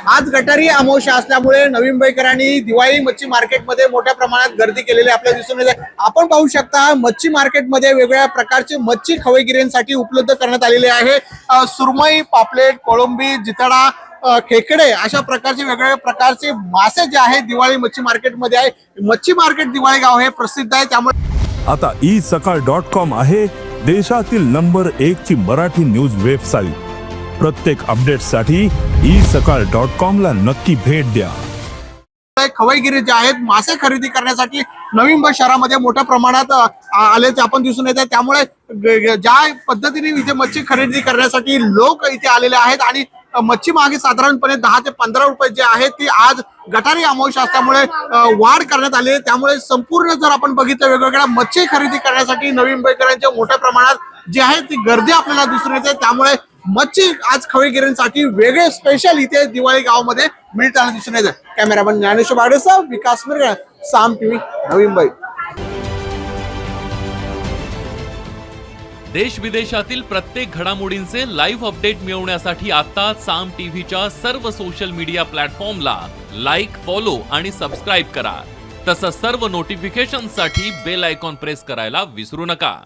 आज गटारी अमावस्या असल्यामुळे नवी मुंबईकरांनी दिवाळी मच्छी मार्केटमध्ये मोठ्या प्रमाणात गर्दी केलेली आपल्याला दिसून येते। आपण पाहू शकता मच्छी मार्केटमध्ये वेगवेगळ्या प्रकारचे मच्छी खवेगिरींसाठी उपलब्ध करण्यात आलेले आहे। सुरमई, पापलेट, कोळंबी, जिताडा, खेकडे अशा प्रकारचे वेगवेगळ्या प्रकारचे मासे जे आहेत दिवाळी मच्छी मार्केटमध्ये आहे। मच्छी मार्केट दिवाळी गाव हे प्रसिद्ध आहे, त्यामुळे आता isakal.com आहे देशातील नंबर 1 ची मराठी न्यूज वेबसाईट। प्रत्येक अपडेटसाठी isakal.com ला नक्की भेट द्या। खवईगिरी जे आहेत मासे खरेदी करण्यासाठी नवी मुंबई शहरामध्ये मोठ्या प्रमाणात आल्याचे आपण दिसून येते। त्यामुळे ज्या पद्धतीने इथे मच्छी खरेदी करण्यासाठी लोक इथे आलेले आहेत आणि मच्छी मागे साधारणपणे 10 ते 15 रुपये जे आहे ती आज गटारी अमावस्या असल्यामुळे वाढ करण्यात आली आहे। त्यामुळे संपूर्ण जर आपण बघितलं वेगवेगळ्या मच्छी खरेदी करण्यासाठी नवी मुंबईकरांच्या मोठ्या प्रमाणात जी आहे ती गर्दी आपल्याला दिसून येते। त्यामुळे मच्छी आज खवेगिरींसाठी वेगळे स्पेशल इथे दिवाळी गावामध्ये मिळताना दिसून येते। कॅमेरामन ज्ञानेश्वर बागडेसह विकास मिरगा, साम टीव्ही, नवी मुंबई। देश विदेशातील प्रत्येक घडामोडींचे लाईव्ह अपडेट मिळवण्यासाठी आता साम टीव्हीच्या सर्व सोशल मीडिया प्लॅटफॉर्मला लाईक, फॉलो आणि सबस्क्राईब करा। तसंच सर्व नोटिफिकेशनसाठी बेल आयकॉन प्रेस करायला विसरू नका।